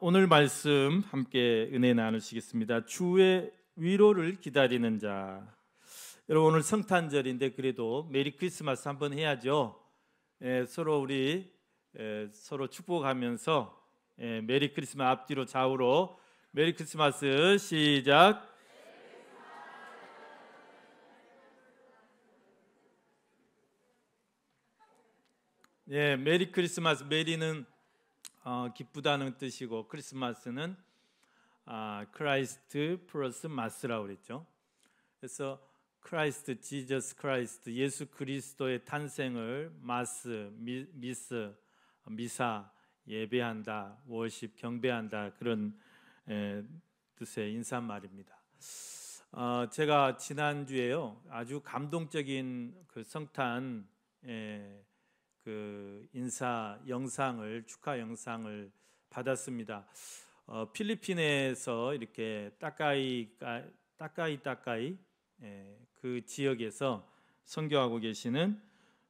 오늘 말씀 함께 은혜 나누시겠습니다. 주의 위로를 기다리는 자. 여러분, 오늘 성탄절인데 그래도 메리 크리스마스 한번 해야죠. 서로 서로 축복하면서 메리 크리스마스 앞뒤로 좌우로 메리 크리스마스 시작. 메리 크리스마스. 메리는 기쁘다는 뜻이고 크리스마스는 크라이스트 플러스 마스라고 그랬죠. 그래서 크라이스트, 지저스 크라이스트, 예수 그리스도의 탄생을 미사, 예배한다, 워십, 경배한다, 그런 뜻의 인사말입니다. 제가 지난주에요 아주 감동적인 그 성탄 그 인사 영상을, 축하 영상을 받았습니다. 필리핀에서 이렇게 따까이 그 지역에서 선교하고 계시는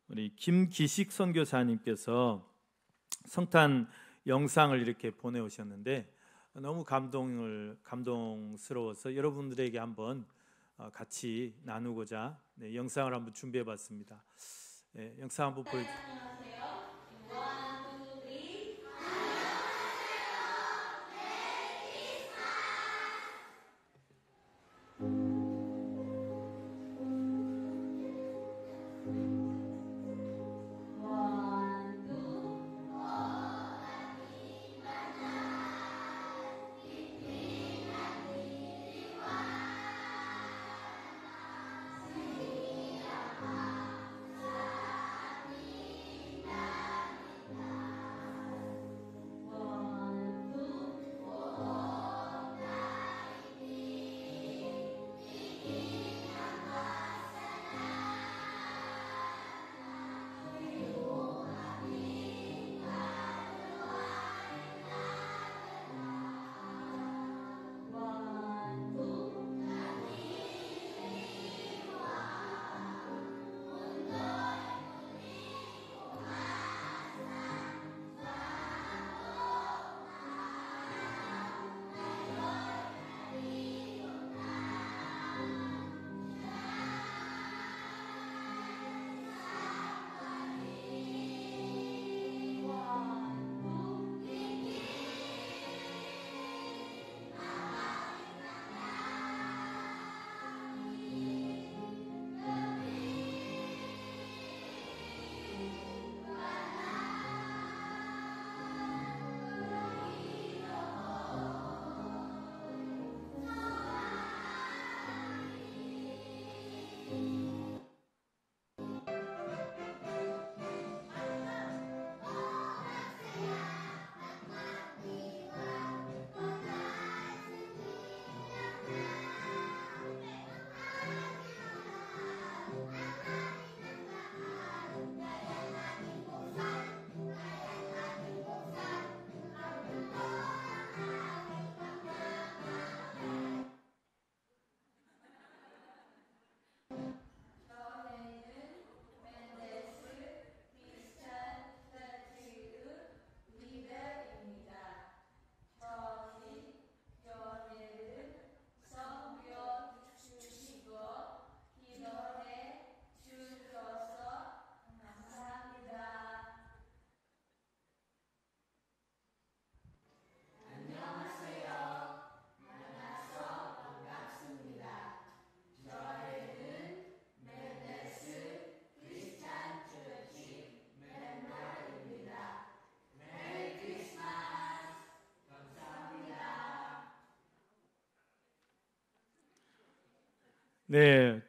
우리 김기식 선교사님께서 성탄 영상을 이렇게 보내오셨는데 너무 감동스러워서 여러분들에게 한번 같이 나누고자 영상을 한번 준비해봤습니다. 영상 한번 보여주세요.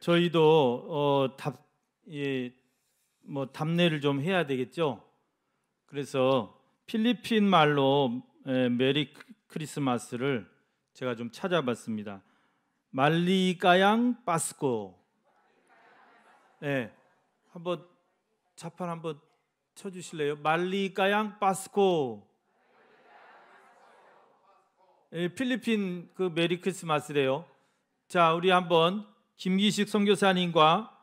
저희도 답례를 좀 해야 되겠죠. 그래서 필리핀 말로 메리 크리스마스를 제가 좀 찾아봤습니다. 말리가양 파스코. 한번 자판 한번 쳐주실래요? 말리가양 파스코. 필리핀 그 메리 크리스마스래요. 자, 우리 한번 김기식 선교사님과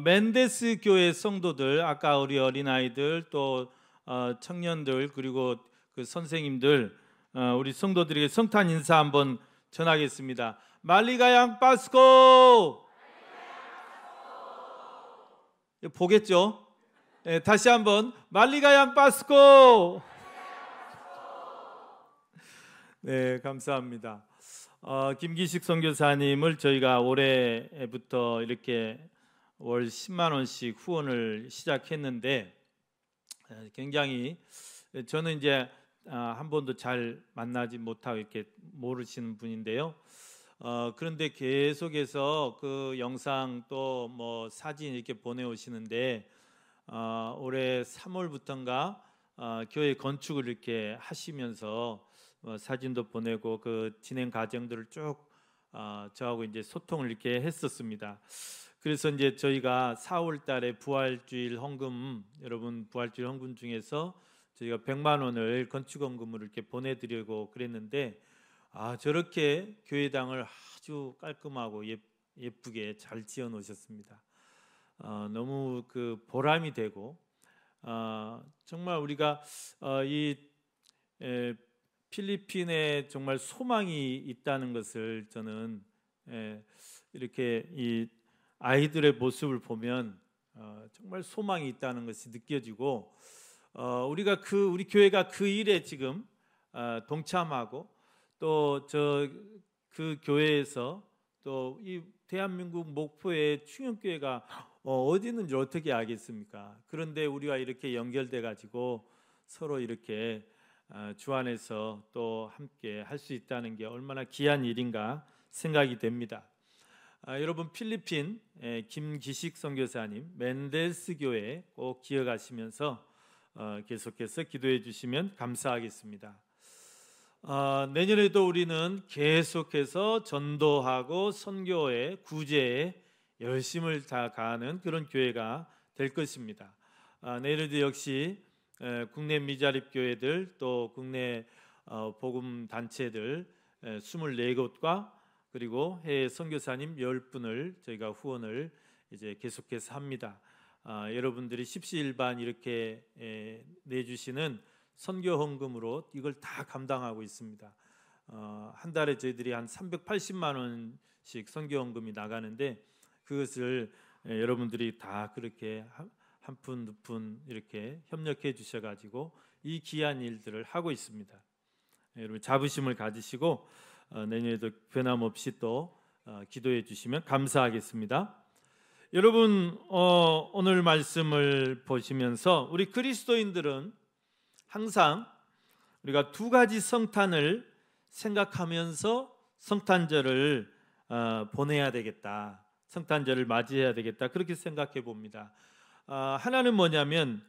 멘데스 교회 성도들, 아까 우리 어린아이들 또 청년들 그리고 그 선생님들 우리 성도들에게 성탄 인사 한번 전하겠습니다. 말리가양 빠스코 보겠죠? 네, 다시 한번 말리가양 빠스코. 네, 감사합니다. 김기식 선교사님을 저희가 올해부터 이렇게 월 10만 원씩 후원을 시작했는데 굉장히 저는 이제 한 번도 잘 만나지 못하고 이렇게 모르시는 분인데요. 그런데 계속해서 그 영상 또 뭐 사진 이렇게 보내오시는데 올해 3월부터인가 교회 건축을 이렇게 하시면서 사진도 보내고 그 진행 과정들을 쭉 저하고 이제 소통을 이렇게 했었습니다. 그래서 이제 저희가 4월달에 부활주일 헌금, 여러분 부활주일 헌금 중에서 저희가 100만 원을 건축 헌금으로 이렇게 보내드리고 그랬는데 저렇게 교회당을 아주 깔끔하고 예쁘게 잘 지어 놓으셨습니다. 너무 그 보람이 되고 정말 우리가 이 필리핀에 정말 소망이 있다는 것을 저는 이렇게 이 아이들의 모습을 보면 정말 소망이 있다는 것이 느껴지고 우리가 우리 교회가 그 일에 지금 동참하고 또 그 교회에서 또 이 대한민국 목포의 충영교회가 어디 있는지 어떻게 알겠습니까? 그런데 우리가 이렇게 연결돼 가지고 서로 이렇게 주 안에서 또 함께 할 수 있다는 게 얼마나 귀한 일인가 생각이 됩니다. 여러분 필리핀 김기식 선교사님 멘델스 교회 꼭 기억하시면서 계속해서 기도해 주시면 감사하겠습니다. 내년에도 우리는 계속해서 전도하고 선교에 구제에 열심을 다하는 그런 교회가 될 것입니다. 내년에도 역시 국내 미자립 교회들 또 국내 복음 단체들 24곳과 그리고 해외 선교사님 10분을 저희가 후원을 이제 계속해서 합니다. 여러분들이 십시일반 이렇게 내주시는 선교 헌금으로 이걸 다 감당하고 있습니다. 한 달에 저희들이 한 380만 원씩 선교 헌금이 나가는데 그것을 여러분들이 다 그렇게 한 푼 두 푼 이렇게 협력해 주셔가지고 이 귀한 일들을 하고 있습니다. 여러분 자부심을 가지시고 내년에도 변함없이 또 기도해 주시면 감사하겠습니다. 여러분 오늘 말씀을 보시면서 우리 그리스도인들은 항상 우리가 두 가지 성탄을 생각하면서 성탄절을 보내야 되겠다, 성탄절을 맞이해야 되겠다 그렇게 생각해 봅니다. 하나는 뭐냐면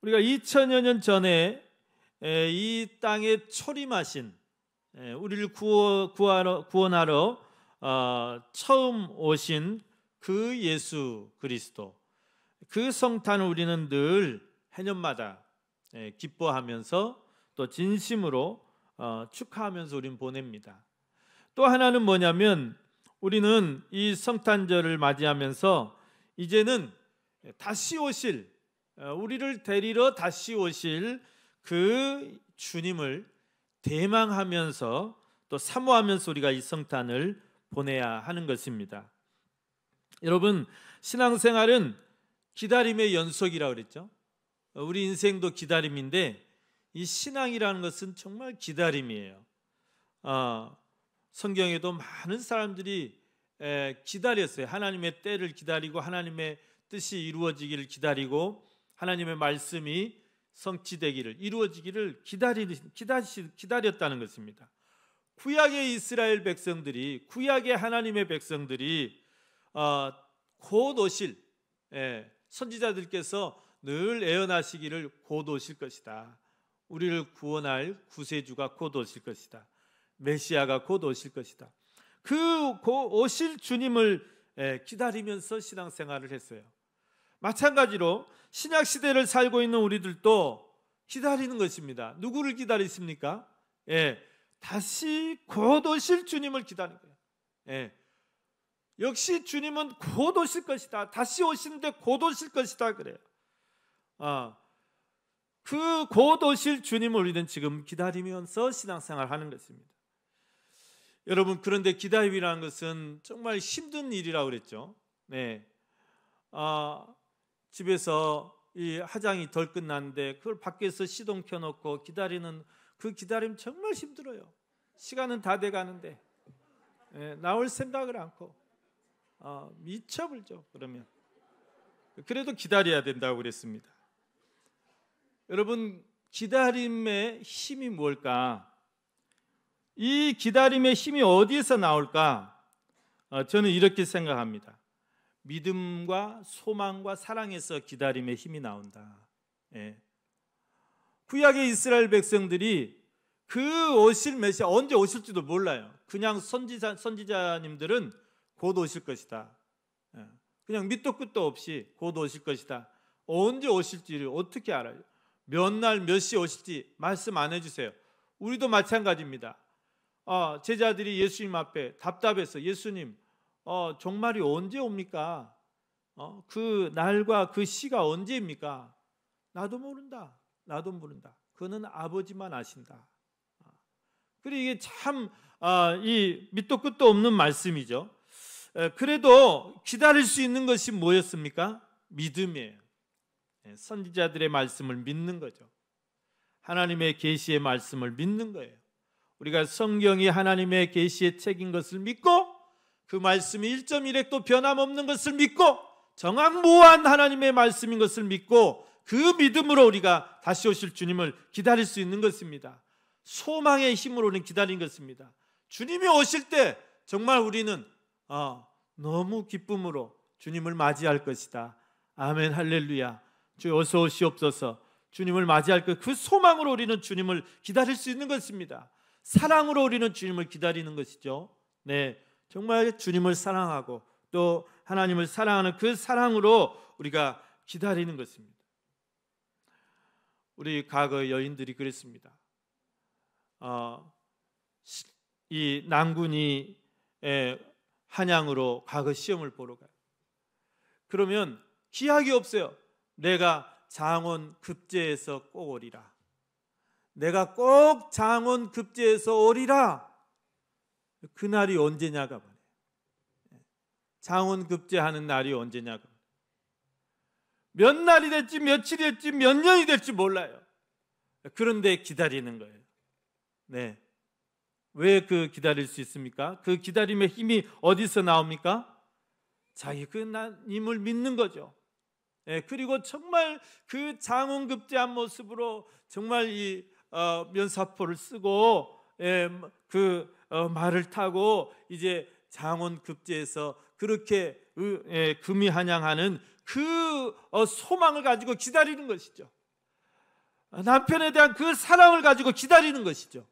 우리가 2000여 년 전에 이 땅에 초림하신 우리를 구원하러 처음 오신 그 예수 그리스도, 그 성탄을 우리는 늘 해년마다 기뻐하면서 또 진심으로 축하하면서 우리는 보냅니다. 또 하나는 뭐냐면 우리는 이 성탄절을 맞이하면서 이제는 다시 오실, 우리를 데리러 다시 오실 그 주님을 대망하면서 또 사모하면서 우리가 이 성탄을 보내야 하는 것입니다. 여러분 신앙생활은 기다림의 연속이라고 그랬죠. 우리 인생도 기다림인데 이 신앙이라는 것은 정말 기다림이에요. 성경에도 많은 사람들이 기다렸어요. 하나님의 때를 기다리고 하나님의 뜻이 이루어지기를 기다리고 하나님의 말씀이 성취되기를 이루어지기를 기다렸다는 것입니다. 구약의 이스라엘 백성들이, 구약의 하나님의 백성들이 곧 오실 선지자들께서 늘 예언하시기를 곧 오실 것이다. 우리를 구원할 구세주가 곧 오실 것이다. 메시아가 곧 오실 것이다. 그 오실 주님을 기다리면서 신앙생활을 했어요. 마찬가지로 신약 시대를 살고 있는 우리들도 기다리는 것입니다. 누구를 기다리십니까? 다시 곧 오실 주님을 기다리는 거예요. 역시 주님은 곧 오실 것이다. 다시 오시는데 곧 오실 것이다 그래요. 그 곧 오실 주님을 우리는 지금 기다리면서 신앙생활 하는 것입니다. 여러분, 그런데 기다림이라는 것은 정말 힘든 일이라고 그랬죠. 네. 집에서 이 화장이 덜 끝났는데 그걸 밖에서 시동 켜놓고 기다리는 그 기다림 정말 힘들어요. 시간은 다 돼가는데 나올 생각을 않고 미쳐버리죠. 그러면 그래도 기다려야 된다고 그랬습니다. 여러분, 기다림의 힘이 뭘까? 이 기다림의 힘이 어디에서 나올까? 저는 이렇게 생각합니다. 믿음과 소망과 사랑에서 기다림의 힘이 나온다. 구약의 이스라엘 백성들이 그 오실 메시아 언제 오실지도 몰라요. 그냥 선지자님들은 곧 오실 것이다. 그냥 밑도 끝도 없이 곧 오실 것이다. 언제 오실지를 어떻게 알아요? 몇 날 몇 시에 오실지 말씀 안 해주세요. 우리도 마찬가지입니다. 제자들이 예수님 앞에 답답해서 예수님, 종말이 언제 옵니까? 그 날과 그 시가 언제입니까? 나도 모른다. 나도 모른다. 그는 아버지만 아신다. 그리고 이게 참 이 밑도 끝도 없는 말씀이죠. 그래도 기다릴 수 있는 것이 뭐였습니까? 믿음이에요. 선지자들의 말씀을 믿는 거죠. 하나님의 계시의 말씀을 믿는 거예요. 우리가 성경이 하나님의 계시의 책인 것을 믿고 그 말씀이 1.1획도 변함없는 것을 믿고 정확무한 하나님의 말씀인 것을 믿고 그 믿음으로 우리가 다시 오실 주님을 기다릴 수 있는 것입니다. 소망의 힘으로는 기다린 것입니다. 주님이 오실 때 정말 우리는 너무 기쁨으로 주님을 맞이할 것이다. 아멘, 할렐루야. 주 어서 오시옵소서. 주님을 맞이할 것, 그 소망으로 우리는 주님을 기다릴 수 있는 것입니다. 사랑으로 우리는 주님을 기다리는 것이죠. 네, 정말 주님을 사랑하고 또 하나님을 사랑하는 그 사랑으로 우리가 기다리는 것입니다. 우리 과거 여인들이 그랬습니다. 이 난군이 한양으로 과거 시험을 보러 가요. 그러면 기약이 없어요. 내가 장원 급제에서 꼭 오리라. 내가 꼭 장원 급제에서 오리라. 그날이 언제냐가 말이에요. 장원 급제하는 날이 언제냐가. 몇 날이 될지 며칠이 될지 몇 년이 될지 몰라요. 그런데 기다리는 거예요. 네. 왜 그 기다릴 수 있습니까? 그 기다림의 힘이 어디서 나옵니까? 자기 그 하나님을 믿는 거죠. 그리고 정말 그 장원급제한 모습으로 정말 이 면사포를 쓰고 그 말을 타고 이제 장원급제에서 그렇게 금이 한양하는 그 소망을 가지고 기다리는 것이죠. 남편에 대한 그 사랑을 가지고 기다리는 것이죠.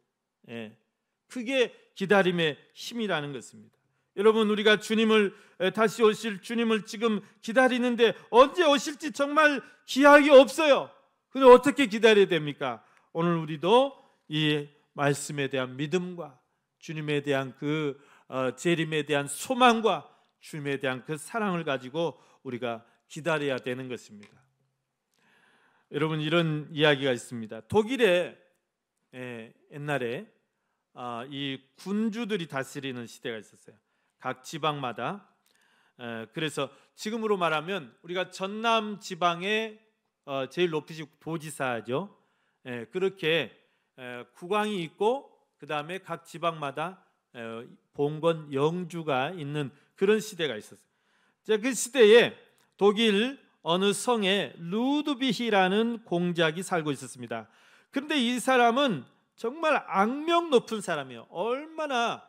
그게 기다림의 힘이라는 것입니다. 여러분, 우리가 주님을 다시 오실 주님을 지금 기다리는데 언제 오실지 정말 기약이 없어요. 그런데 어떻게 기다려야 됩니까? 오늘 우리도 이 말씀에 대한 믿음과 주님에 대한 그 재림에 대한 소망과 주님에 대한 그 사랑을 가지고 우리가 기다려야 되는 것입니다. 여러분, 이런 이야기가 있습니다. 독일에 옛날에 이 군주들이 다스리는 시대가 있었어요. 각 지방마다. 그래서 지금으로 말하면 우리가 전남 지방의 제일 높이신 도지사죠. 그렇게 국왕이 있고 그 다음에 각 지방마다 봉건 영주가 있는 그런 시대가 있었어요. 그 시대에 독일 어느 성에 루드비히라는 공작이 살고 있었습니다. 그런데 이 사람은 정말 악명 높은 사람이에요. 얼마나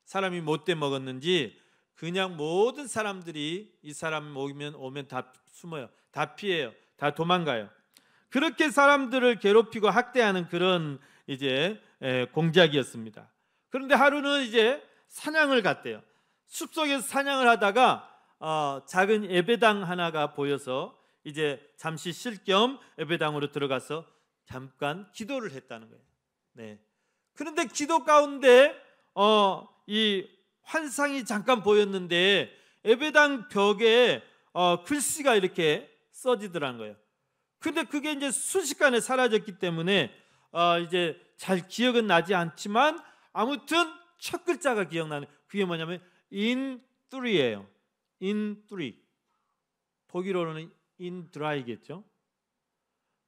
사람이 못돼 먹었는지 그냥 모든 사람들이 이 사람 오면 다 숨어요. 다 피해요. 다 도망가요. 그렇게 사람들을 괴롭히고 학대하는 그런 이제 공작이었습니다. 그런데 하루는 이제 사냥을 갔대요. 숲속에서 사냥을 하다가 작은 예배당 하나가 보여서 이제 잠시 쉴 겸 예배당으로 들어가서 잠깐 기도를 했다는 거예요. 네. 그런데 기도 가운데 이 환상이 잠깐 보였는데 예배당 벽에 글씨가 이렇게 써지더라는 거예요. 근데 그게 이제 순식간에 사라졌기 때문에 이제 잘 기억은 나지 않지만 아무튼 첫 글자가 기억나는, 그게 뭐냐면 in3예요. in3. 독일어로는 in dry겠죠.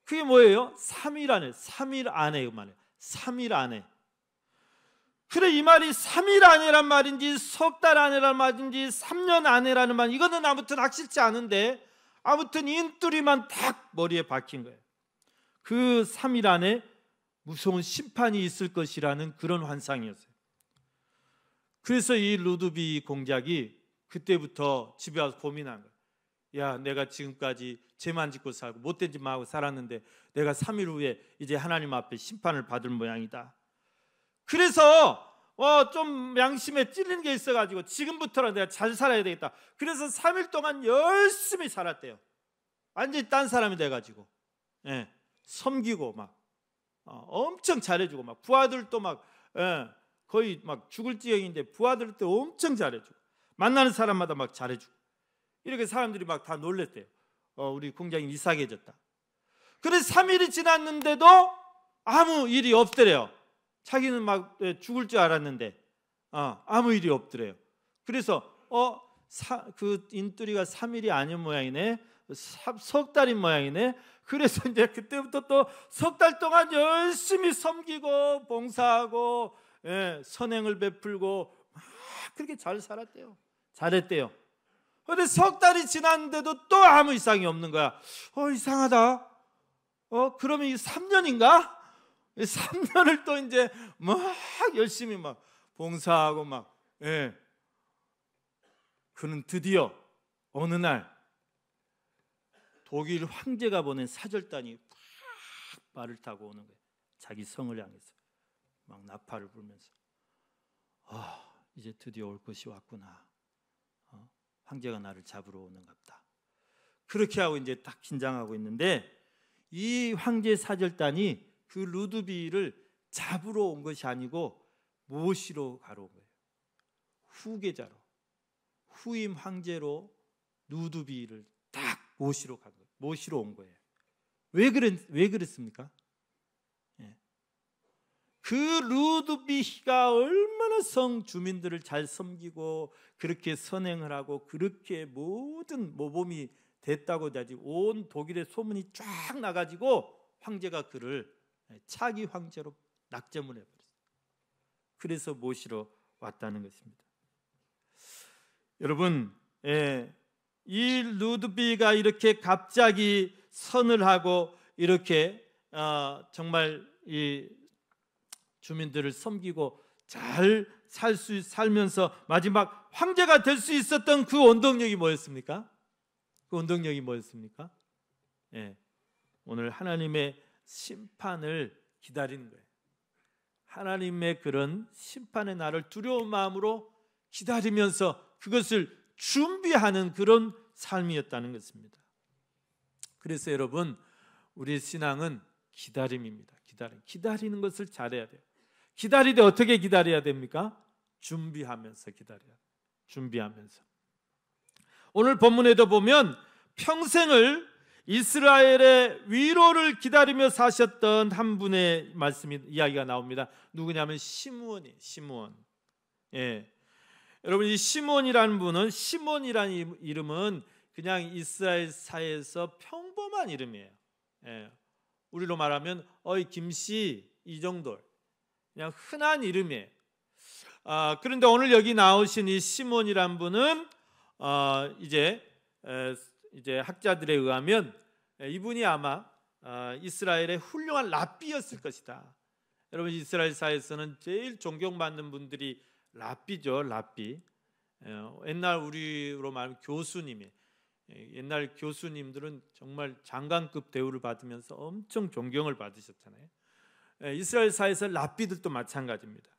그게 뭐예요? 3일 안에, 3일 안에 그 말이에요. 3일 안에. 그래, 이 말이 3일 안에란 말인지 석 달 안에란 말인지 3년 안에라는 말, 이거는 아무튼 확실치 않은데 아무튼 인뚜리만 딱 머리에 박힌 거예요. 그 3일 안에 무서운 심판이 있을 것이라는 그런 환상이었어요. 그래서 이 루드비 공작이 그때부터 집에 와서 고민한 거예요. 야, 내가 지금까지 죄만 짓고 살고 못된 짓만 하고 살았는데 내가 3일 후에 이제 하나님 앞에 심판을 받을 모양이다. 그래서 좀 양심에 찔리는 게 있어가지고 지금부터는 내가 잘 살아야 되겠다. 그래서 3일 동안 열심히 살았대요. 완전히 딴 사람이 돼가지고, 섬기고 막 엄청 잘해주고, 막 부하들도 막 거의 막 죽을 지경인데 부하들도 엄청 잘해주고, 만나는 사람마다 막 잘해주고, 이렇게 사람들이 막 다 놀랬대요. 우리 공장이 이상해졌다. 그래서 3일이 지났는데도 아무 일이 없더래요. 자기는 막 죽을 줄 알았는데 아무 일이 없더래요. 그래서 그 인뚜리가 3일이 아닌 모양이네, 석 달인 모양이네. 그래서 이제 그때부터 또 석 달 동안 열심히 섬기고 봉사하고 선행을 베풀고 막 그렇게 잘 살았대요. 잘했대요. 그런데 석 달이 지났는데도 또 아무 이상이 없는 거야. 이상하다. 그러면 이 3년인가? 3년을 또 이제 막 열심히 막 봉사하고 막, 그는 드디어 어느 날 독일 황제가 보낸 사절단이 막 말을 타고 오는 거예요. 자기 성을 향해서 막 나팔을 불면서, 이제 드디어 올 것이 왔구나. 황제가 나를 잡으러 오는갑다. 그렇게 하고 이제 딱 긴장하고 있는데 이 황제 사절단이 그 루드비를 잡으러 온 것이 아니고 모시러 가러 온 거예요. 후계자로, 후임 황제로 루드비를 딱 모시러 간 거예요. 모시러 온 거예요. 왜 그랬습니까? 그 루드비가 얼마나 성 주민들을 잘 섬기고 그렇게 선행을 하고 그렇게 모든 모범이 됐다고 하지, 온 독일의 소문이 쫙 나가지고 황제가 그를 차기 황제로 낙점을 해버렸어요. 그래서 모시러 왔다는 것입니다. 여러분, 이 루드비가 이렇게 갑자기 선을 하고 이렇게 정말 이 주민들을 섬기고 잘 살면서 마지막 황제가 될 수 있었던 그 원동력이 뭐였습니까? 그 원동력이 뭐였습니까? 오늘 하나님의 심판을 기다리는 거예요. 하나님의 그런 심판의 날을 두려운 마음으로 기다리면서 그것을 준비하는 그런 삶이었다는 것입니다. 그래서 여러분, 우리의 신앙은 기다림입니다. 기다리는 것을 잘해야 돼요. 기다릴 때 어떻게 기다려야 됩니까? 준비하면서 기다려야 돼요. 준비하면서. 오늘 본문에도 보면 평생을 이스라엘의 위로를 기다리며 사셨던 한 분의 이야기가 나옵니다. 누구냐면 시므온이에요. 시므온. 여러분, 이 시므온이라는 분은, 시몬이라는 이름은 그냥 이스라엘 사회에서 평범한 이름이에요. 우리로 말하면 김씨, 이 정도, 그냥 흔한 이름이에요. 그런데 오늘 여기 나오신 이 시몬이란 분은 이제 학자들에 의하면 이분이 아마 이스라엘의 훌륭한 랍비였을 것이다. 여러분, 이스라엘 사회에서는 제일 존경받는 분들이 랍비죠. 랍비. 옛날 우리로 말하면 교수님이, 옛날 교수님들은 정말 장관급 대우를 받으면서 엄청 존경을 받으셨잖아요. 이스라엘 사회에서 랍비들도 마찬가지입니다.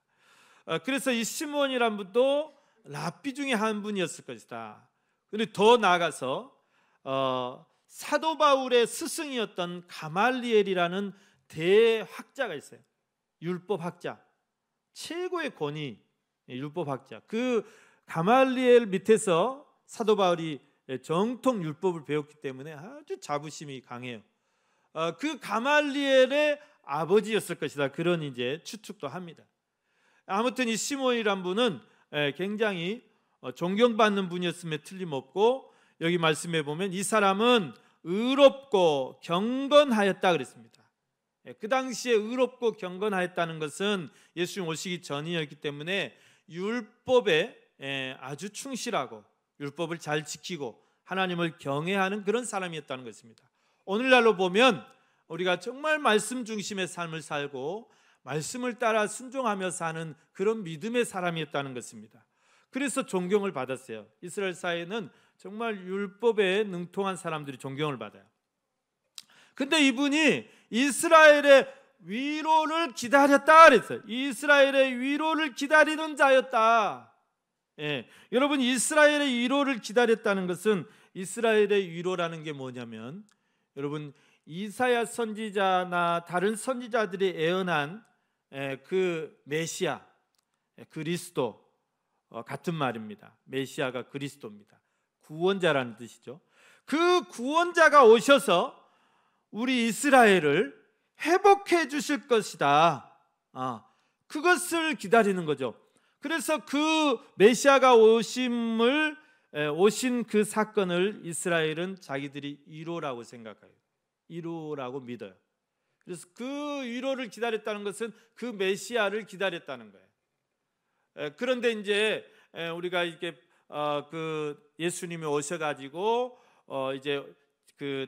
그래서 이 시므온이란 분도 랍비 중에 한 분이었을 것이다. 그런데 더 나아가서 사도 바울의 스승이었던 가말리엘이라는 대학자가 있어요. 율법학자, 최고의 권위, 율법학자. 그 가말리엘 밑에서 사도 바울이 정통 율법을 배웠기 때문에 아주 자부심이 강해요. 그 가말리엘의 아버지였을 것이다. 그런 이제 추측도 합니다. 아무튼 이 시몬이란 분은 굉장히 존경받는 분이었음에 틀림없고, 여기 말씀해 보면 이 사람은 의롭고 경건하였다 그랬습니다. 그 당시에 의롭고 경건하였다는 것은 예수님 오시기 전이었기 때문에 율법에 아주 충실하고 율법을 잘 지키고 하나님을 경외하는 그런 사람이었다는 것입니다. 오늘날로 보면 우리가 정말 말씀 중심의 삶을 살고 말씀을 따라 순종하며 사는 그런 믿음의 사람이었다는 것입니다. 그래서 존경을 받았어요. 이스라엘 사회는 정말 율법에 능통한 사람들이 존경을 받아요. 근데 이분이 이스라엘의 위로를 기다렸다 그랬어요. 이스라엘의 위로를 기다리는 자였다. 여러분, 이스라엘의 위로를 기다렸다는 것은, 이스라엘의 위로라는 게 뭐냐면, 여러분, 이사야 선지자나 다른 선지자들이 예언한 그 메시아, 그리스도 같은 말입니다. 메시아가 그리스도입니다. 구원자라는 뜻이죠. 그 구원자가 오셔서 우리 이스라엘을 회복해 주실 것이다. 그것을 기다리는 거죠. 그래서 그 메시아가 오신 그 사건을 이스라엘은 자기들이 위로라고 생각해요. 위로라고 믿어요. 그래서 그 위로를 기다렸다는 것은 그 메시아를 기다렸다는 거예요. 그런데 이제 우리가 이렇게 그 예수님이 오셔가지고 이제 그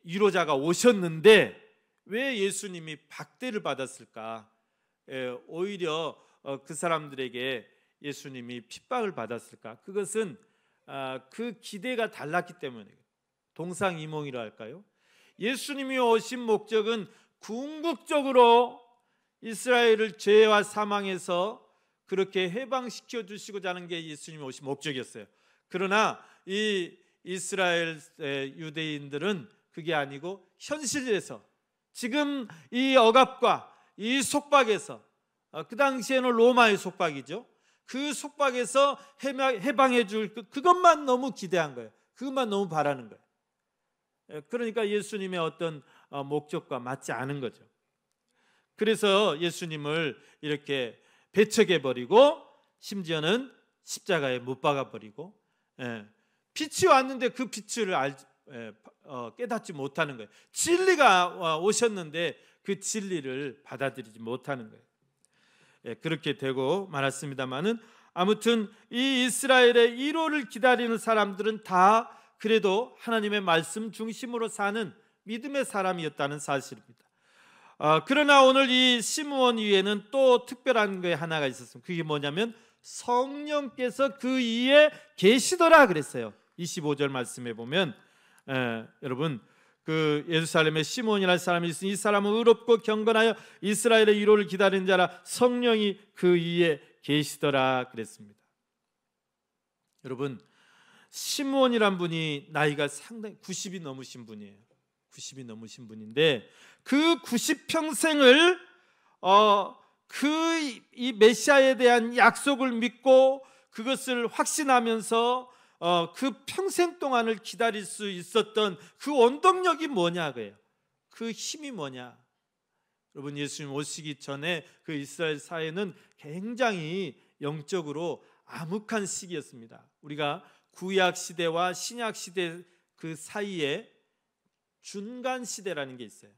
위로자가 오셨는데 왜 예수님이 박대를 받았을까? 오히려 그 사람들에게 예수님이 핍박을 받았을까? 그것은 그 기대가 달랐기 때문에, 동상이몽이라 할까요? 예수님이 오신 목적은 궁극적으로 이스라엘을 죄와 사망에서 그렇게 해방시켜 주시고자 하는 게 예수님이 오신 목적이었어요. 그러나 이 이스라엘 유대인들은 그게 아니고 현실에서 지금 이 억압과 이 속박에서, 그 당시에는 로마의 속박이죠. 그 속박에서 해방해 줄 그것만 너무 기대한 거예요. 그것만 너무 바라는 거예요. 그러니까 예수님의 어떤 목적과 맞지 않은 거죠. 그래서 예수님을 이렇게 배척해 버리고, 심지어는 십자가에 못 박아 버리고, 빛이 왔는데 그 빛을 깨닫지 못하는 거예요. 진리가 오셨는데 그 진리를 받아들이지 못하는 거예요. 그렇게 되고 말았습니다만은, 아무튼 이 이스라엘의 위로를 기다리는 사람들은 다 그래도 하나님의 말씀 중심으로 사는 믿음의 사람이었다는 사실입니다. 그러나 오늘 이 시므온 위에는 또 특별한 게 하나가 있었습니다. 그게 뭐냐면 성령께서 그 위에 계시더라 그랬어요. 25절 말씀에 보면 여러분, 그 예루살렘에 시므온이라는 사람이 있으니 이 사람은 의롭고 경건하여 이스라엘의 위로를 기다리는 자라, 성령이 그 위에 계시더라 그랬습니다. 여러분, 시므온이란 분이 나이가 상당히 90이 넘으신 분이에요. 90이 넘으신 분인데 그 90평생을 이 메시아에 대한 약속을 믿고 그것을 확신하면서 그 평생 동안을 기다릴 수 있었던 그 원동력이 뭐냐 그래요. 그 힘이 뭐냐. 여러분, 예수님 오시기 전에 그 이스라엘 사회는 굉장히 영적으로 암흑한 시기였습니다. 우리가 구약 시대와 신약 시대 그 사이에 중간 시대라는 게 있어요.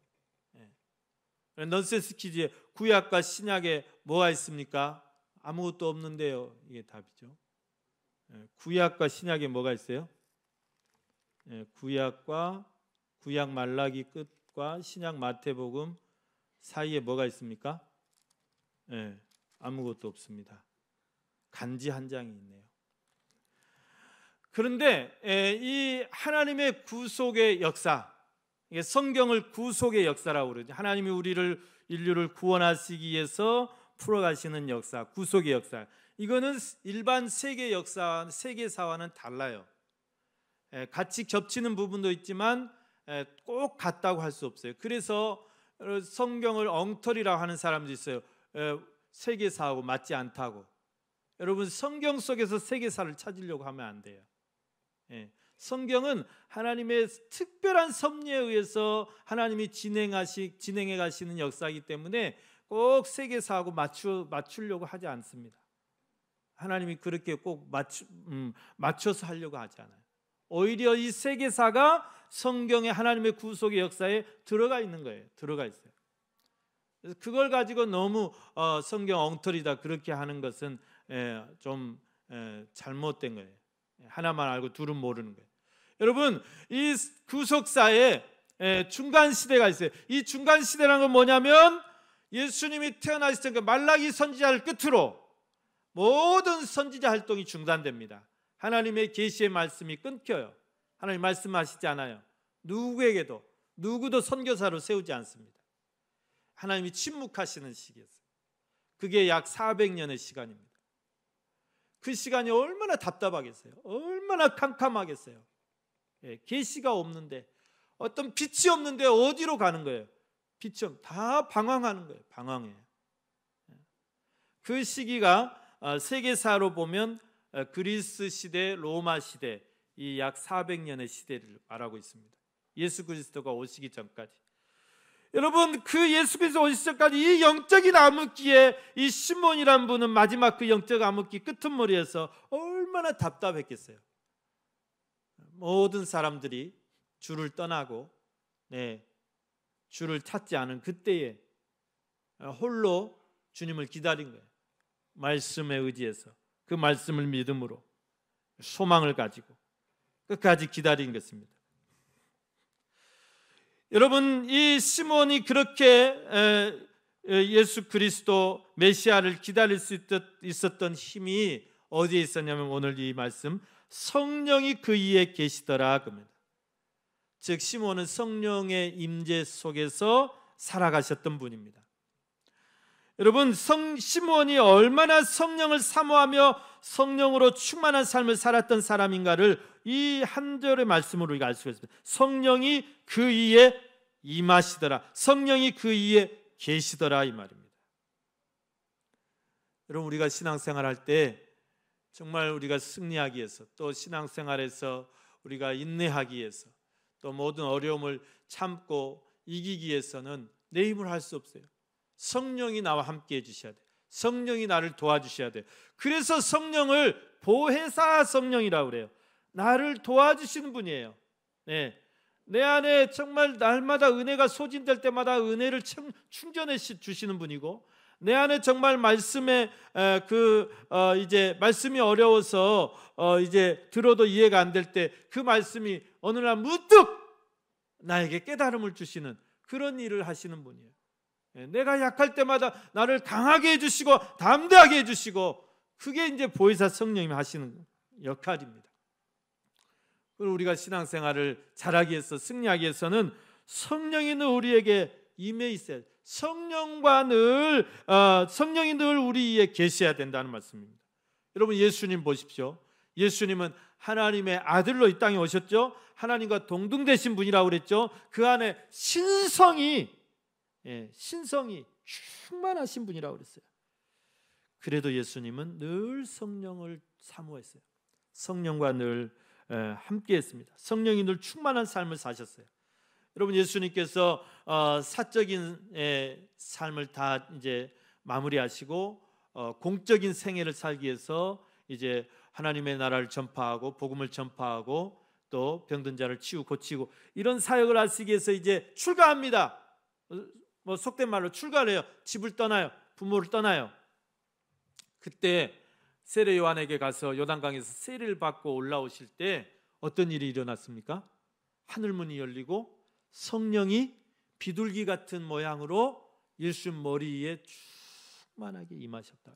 넌센스 퀴즈에 구약과 신약에 뭐가 있습니까? 아무것도 없는데요. 이게 답이죠. 구약과 신약에 뭐가 있어요? 구약 말라기 끝과 신약 마태복음 사이에 뭐가 있습니까? 아무것도 없습니다. 간지 한 장이 있네요. 그런데 이 하나님의 구속의 역사, 성경을 구속의 역사라고 그러죠. 하나님이 인류를 구원하시기 위해서 풀어가시는 역사, 구속의 역사. 이거는 일반 세계사와는 달라요. 같이 겹치는 부분도 있지만 꼭 같다고 할 수 없어요. 그래서 성경을 엉터리라고 하는 사람도 있어요. 세계사하고 맞지 않다고. 여러분, 성경 속에서 세계사를 찾으려고 하면 안 돼요. 성경은 하나님의 특별한 섭리에 의해서 하나님이 진행해 가시는 역사이기 때문에 꼭 세계사하고 맞추려고 하지 않습니다. 하나님이 그렇게 꼭 맞춰서 하려고 하지 않아요. 오히려 이 세계사가 성경의 하나님의 구속의 역사에 들어가 있는 거예요. 들어가 있어요. 그래서 그걸 가지고 너무 성경 엉터리다 그렇게 하는 것은 좀 잘못된 거예요. 하나만 알고 둘은 모르는 거예요. 여러분, 이 구속사에 중간 시대가 있어요. 이 중간 시대라는 건 뭐냐면 예수님이 태어나실 때 말라기 선지자를 끝으로 모든 선지자 활동이 중단됩니다. 하나님의 계시의 말씀이 끊겨요. 하나님 말씀하시지 않아요. 누구에게도 누구도 선교사로 세우지 않습니다. 하나님이 침묵하시는 시기였어요. 그게 약 400년의 시간입니다. 그 시간이 얼마나 답답하겠어요. 얼마나 캄캄하겠어요. 계시가 없는데, 어떤 빛이 없는데 어디로 가는 거예요? 빛이 다 방황하는 거예요. 방황해요. 그 시기가 세계사로 보면 그리스 시대, 로마 시대, 이 약 400년의 시대를 말하고 있습니다. 예수 그리스도가 오시기 전까지. 여러분, 그 예수 그리스도 오시기 전까지 이 영적인 암흑기에 이 시몬이란 분은 마지막 그 영적 암흑기 끄트머리에서 얼마나 답답했겠어요. 모든 사람들이 주를 떠나고 주를 찾지 않은 그때에 홀로 주님을 기다린 거예요. 말씀에 의지해서, 그 말씀을 믿음으로, 소망을 가지고 끝까지 기다린 것입니다. 여러분, 이 시몬이 그렇게 예수 그리스도 메시아를 기다릴 수 있었던 힘이 어디에 있었냐면 오늘 이 말씀, 성령이 그 위에 계시더라 겁니다. 즉 시몬은 성령의 임재 속에서 살아가셨던 분입니다. 여러분, 시몬이 얼마나 성령을 사모하며 성령으로 충만한 삶을 살았던 사람인가를 이 한 절의 말씀으로 우리가 알 수가 있습니다. 성령이 그 위에 임하시더라, 성령이 그 위에 계시더라, 이 말입니다. 여러분, 우리가 신앙생활할 때 정말 우리가 승리하기 위해서, 또 신앙생활에서 우리가 인내하기 위해서, 또 모든 어려움을 참고 이기기 위해서는 내 힘으로 할 수 없어요. 성령이 나와 함께 해주셔야 돼요. 성령이 나를 도와주셔야 돼요. 그래서 성령을 보혜사 성령이라고 그래요. 나를 도와주시는 분이에요. 내 안에 정말 날마다 은혜가 소진될 때마다 은혜를 충전해 주시는 분이고, 내 안에 정말 말씀에 이제 말씀이 어려워서 이제 들어도 이해가 안 될 때 그 말씀이 어느 날 문득 나에게 깨달음을 주시는 그런 일을 하시는 분이에요. 내가 약할 때마다 나를 강하게 해주시고 담대하게 해주시고, 그게 이제 보혜사 성령님이 하시는 역할입니다. 그리고 우리가 신앙생활을 잘하기 위해서, 승리하기 위해서는 성령이 늘 우리에게 임해 있어야, 성령이 늘 우리에 계셔야 된다는 말씀입니다. 여러분, 예수님 보십시오. 예수님은 하나님의 아들로 이 땅에 오셨죠. 하나님과 동등되신 분이라고 그랬죠. 그 안에 신성이 충만하신 분이라고 그랬어요. 그래도 예수님은 늘 성령을 사모했어요. 성령과 늘 함께 했습니다. 성령이 늘 충만한 삶을 사셨어요. 여러분, 예수님께서 사적인 삶을 다 이제 마무리하시고 공적인 생애를 살기 위해서 이제 하나님의 나라를 전파하고 복음을 전파하고 또 병든 자를 치유 고치고 이런 사역을 하시기 위해서 이제 출가합니다. 속된 말로 출가를 해요. 집을 떠나요. 부모를 떠나요. 그때 세례 요한에게 가서 요단강에서 세례를 받고 올라오실 때 어떤 일이 일어났습니까? 하늘문이 열리고 성령이 비둘기 같은 모양으로 예수 머리 위에 충만하게 임하셨다.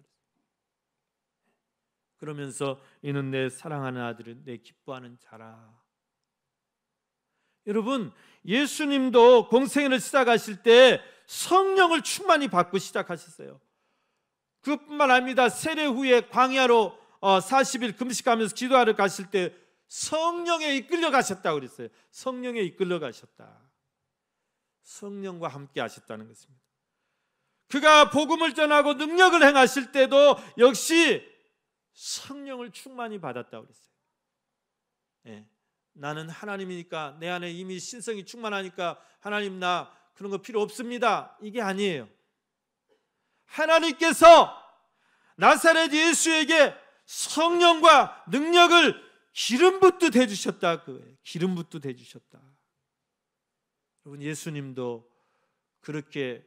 그러면서 이는 내 사랑하는 아들은 내 기뻐하는 자라. 여러분, 예수님도 공생애를 시작하실 때 성령을 충만히 받고 시작하셨어요. 그뿐만 아닙니다. 세례 후에 광야로 40일 금식하면서 기도하러 가실 때 성령에 이끌려 가셨다고 그랬어요. 성령에 이끌려 가셨다. 성령과 함께 하셨다는 것입니다. 그가 복음을 전하고 능력을 행하실 때도 역시 성령을 충만히 받았다고 그랬어요. 나는 하나님이니까, 내 안에 이미 신성이 충만하니까 하나님 나 그런 거 필요 없습니다, 이게 아니에요. 하나님께서 나사렛 예수에게 성령과 능력을 기름 붓듯 해주셨다, 그거예요. 기름 붓듯 해주셨다. 여러분, 예수님도 그렇게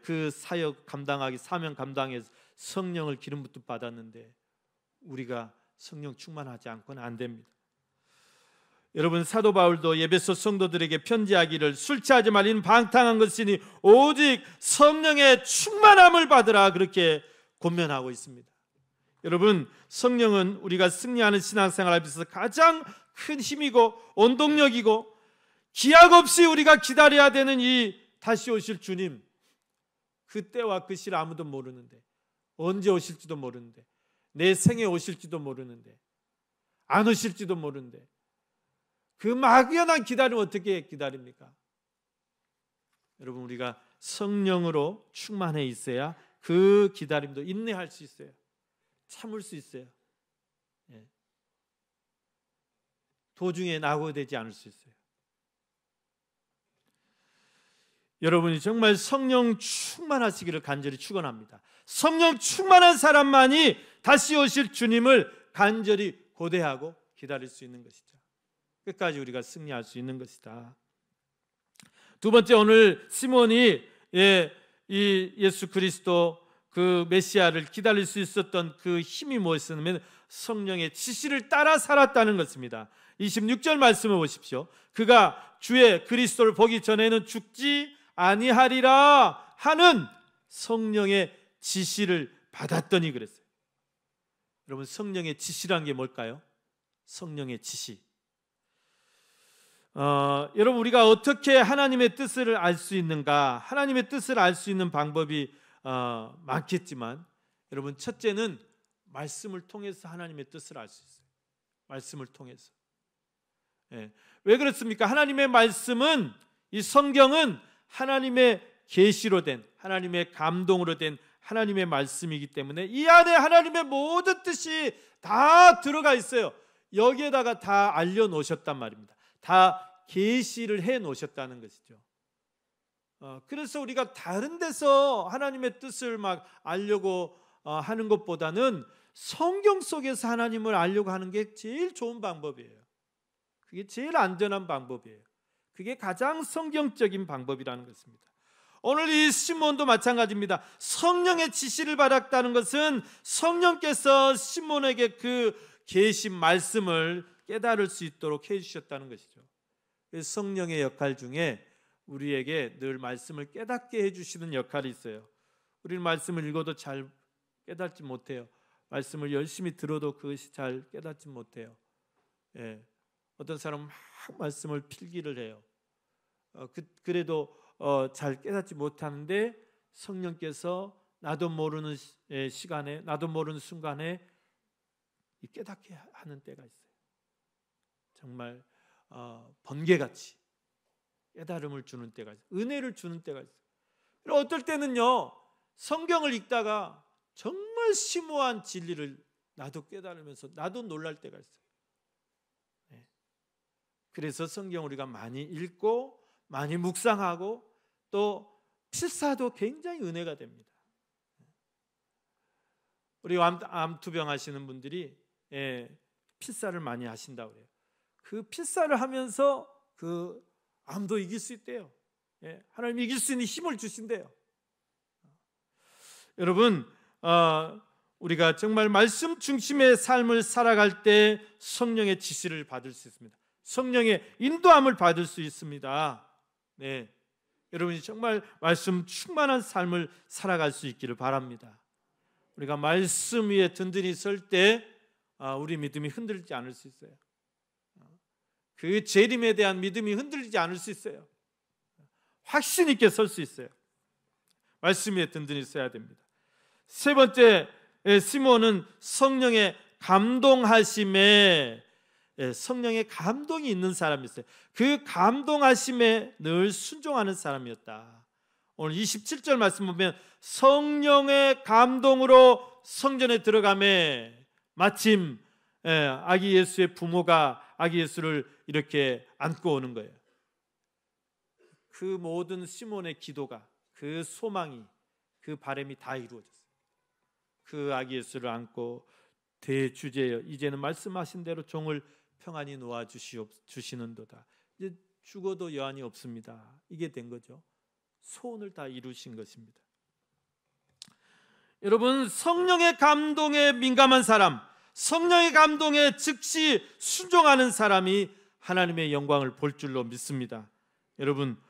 그 사역 감당하기, 사명 감당해서 성령을 기름 붓듯 받았는데 우리가 성령 충만하지 않고는 안 됩니다. 여러분, 사도 바울도 에베소 성도들에게 편지하기를 술 취하지 말리는 방탕한 것이니 오직 성령의 충만함을 받으라, 그렇게 권면하고 있습니다. 여러분, 성령은 우리가 승리하는 신앙생활 앞에서 가장 큰 힘이고 원동력이고, 기약 없이 우리가 기다려야 되는 이 다시 오실 주님, 그 때와 그 시를 아무도 모르는데, 언제 오실지도 모르는데, 내 생에 오실지도 모르는데, 안 오실지도 모르는데, 그 막연한 기다림을 어떻게 기다립니까? 여러분, 우리가 성령으로 충만해 있어야 그 기다림도 인내할 수 있어요. 참을 수 있어요. 도중에 낙오되지 않을 수 있어요. 여러분이 정말 성령 충만하시기를 간절히 축원합니다. 성령 충만한 사람만이 다시 오실 주님을 간절히 고대하고 기다릴 수 있는 것이죠. 끝까지 우리가 승리할 수 있는 것이다. 두 번째, 오늘 시몬이 이 예수 그리스도 그 메시아를 기다릴 수 있었던 그 힘이 무엇이냐면 성령의 지시를 따라 살았다는 것입니다. 26절 말씀을 보십시오. 그가 주의 그리스도를 보기 전에는 죽지 아니하리라 하는 성령의 지시를 받았더니 그랬어요. 여러분, 성령의 지시란 게 뭘까요? 성령의 지시. 여러분, 우리가 어떻게 하나님의 뜻을 알 수 있는가? 하나님의 뜻을 알 수 있는 방법이 많겠지만, 여러분, 첫째는 말씀을 통해서 하나님의 뜻을 알 수 있어요. 말씀을 통해서. 왜 그렇습니까? 하나님의 말씀은, 이 성경은 하나님의 계시로 된, 하나님의 감동으로 된 하나님의 말씀이기 때문에 이 안에 하나님의 모든 뜻이 다 들어가 있어요. 여기에다가 다 알려놓으셨단 말입니다. 다 계시를 해 놓으셨다는 것이죠. 그래서 우리가 다른 데서 하나님의 뜻을 막 알려고 하는 것보다는 성경 속에서 하나님을 알려고 하는 게 제일 좋은 방법이에요. 그게 제일 안전한 방법이에요. 그게 가장 성경적인 방법이라는 것입니다. 오늘 이 시몬도 마찬가지입니다. 성령의 지시를 받았다는 것은 성령께서 시몬에게 그 계신 말씀을 깨달을 수 있도록 해주셨다는 것이죠. 성령의 역할 중에 우리에게 늘 말씀을 깨닫게 해주시는 역할이 있어요. 우리는 말씀을 읽어도 잘 깨닫지 못해요. 말씀을 열심히 들어도 그것이 잘 깨닫지 못해요. 어떤 사람은 막 말씀을 필기를 해요. 그래도 잘 깨닫지 못하는데 성령께서 나도 모르는 시간에, 나도 모르는 순간에 깨닫게 하는 때가 있어요. 정말 번개같이 깨달음을 주는 때가 있어요. 은혜를 주는 때가 있어요. 그리고 어떨 때는요, 성경을 읽다가 정말 심오한 진리를 나도 깨달으면서 나도 놀랄 때가 있어요. 그래서 성경 우리가 많이 읽고 많이 묵상하고 또 필사도 굉장히 은혜가 됩니다. 우리 암투병 하시는 분들이 필사를 많이 하신다고 그래요. 그 필사를 하면서 그 암도 이길 수 있대요. 하나님이 이길 수 있는 힘을 주신대요. 여러분, 우리가 정말 말씀 중심의 삶을 살아갈 때 성령의 지시를 받을 수 있습니다. 성령의 인도함을 받을 수 있습니다. 여러분이 정말 말씀 충만한 삶을 살아갈 수 있기를 바랍니다. 우리가 말씀 위에 든든히 설 때 우리 믿음이 흔들리지 않을 수 있어요. 그 재림에 대한 믿음이 흔들리지 않을 수 있어요. 확신 있게 설 수 있어요. 말씀 위에 든든히 서야 됩니다. 세 번째, 시몬은 성령의 감동하심에, 성령의 감동이 있는 사람이었어요. 그 감동하심에 늘 순종하는 사람이었다. 오늘 27절 말씀 보면 성령의 감동으로 성전에 들어가매 마침 아기 예수의 부모가 아기 예수를 이렇게 안고 오는 거예요. 그 모든 시몬의 기도가, 그 소망이, 그 바람이 다 이루어졌어요. 그 아기 예수를 안고 대주제여 이제는 말씀하신 대로 종을 평안히 놓아 주시는도다. 이제 죽어도 여한이 없습니다. 이게 된 거죠. 소원을 다 이루신 것입니다. 여러분, 성령의 감동에 민감한 사람, 성령의 감동에 즉시 순종하는 사람이 하나님의 영광을 볼 줄로 믿습니다. 여러분,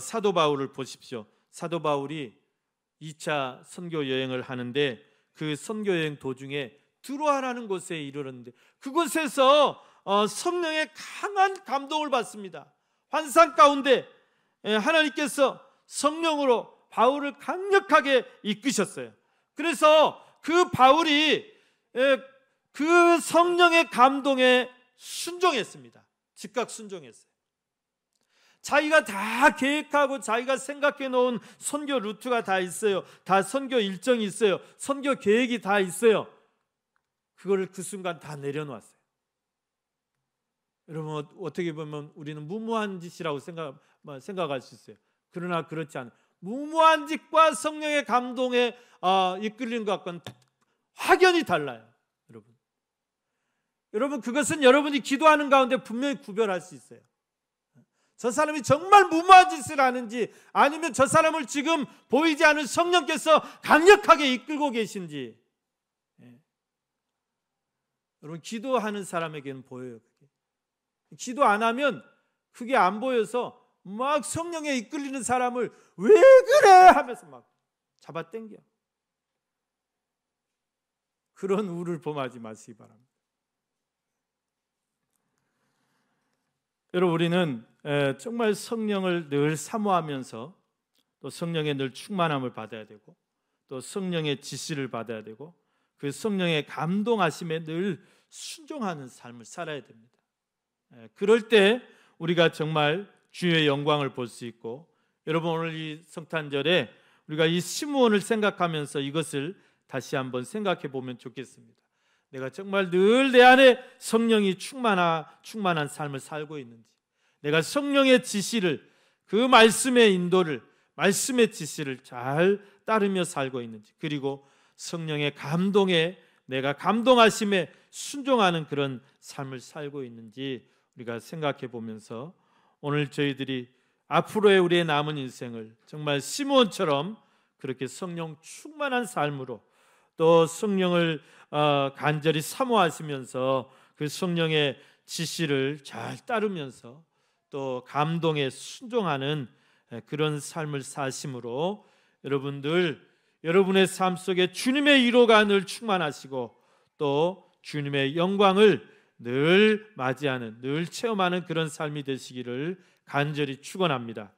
사도 바울을 보십시오. 사도 바울이 2차 선교 여행을 하는데 그 선교 여행 도중에 드로아라는 곳에 이르렀는데 그곳에서 성령의 강한 감동을 받습니다. 환상 가운데 하나님께서 성령으로 바울을 강력하게 이끄셨어요. 그래서 그 바울이 그 성령의 감동에 순종했습니다. 즉각 순종했어요. 자기가 다 계획하고 자기가 생각해 놓은 선교 루트가 다 있어요. 다 선교 일정이 있어요. 선교 계획이 다 있어요. 그거를 그 순간 다 내려놓았어요. 여러분, 어떻게 보면 우리는 무모한 짓이라고 생각할 수 있어요. 그러나 그렇지 않아요. 무모한 짓과 성령의 감동에 이끌리는 것과는 확연히 달라요. 여러분, 그것은 여러분이 기도하는 가운데 분명히 구별할 수 있어요. 저 사람이 정말 무모한 짓을 하는지, 아니면 저 사람을 지금 보이지 않는 성령께서 강력하게 이끌고 계신지. 여러분, 기도하는 사람에게는 보여요. 그게. 기도 안 하면 그게 안 보여서 막 성령에 이끌리는 사람을 왜 그래 하면서 막 잡아당겨. 그런 우를 범하지 마시기 바랍니다. 여러분, 우리는 정말 성령을 늘 사모하면서 또 성령의 늘 충만함을 받아야 되고 또 성령의 지시를 받아야 되고 그 성령의 감동하심에 늘 순종하는 삶을 살아야 됩니다. 그럴 때 우리가 정말 주의 영광을 볼 수 있고, 여러분, 오늘 이 성탄절에 우리가 이 시므온을 생각하면서 이것을 다시 한번 생각해 보면 좋겠습니다. 내가 정말 늘 내 안에 성령이 충만한 삶을 살고 있는지, 내가 성령의 지시를, 그 말씀의 인도를, 말씀의 지시를 잘 따르며 살고 있는지, 그리고 성령의 감동에, 내가 감동하심에 순종하는 그런 삶을 살고 있는지 우리가 생각해 보면서 오늘 저희들이 앞으로의 우리의 남은 인생을 정말 시므온처럼 그렇게 성령 충만한 삶으로, 또 성령을 간절히 사모하시면서 그 성령의 지시를 잘 따르면서 또 감동에 순종하는 그런 삶을 사심으로 여러분들, 여러분의 삶 속에 주님의 위로가 늘 충만하시고 또 주님의 영광을 늘 맞이하는, 늘 체험하는 그런 삶이 되시기를 간절히 축원합니다.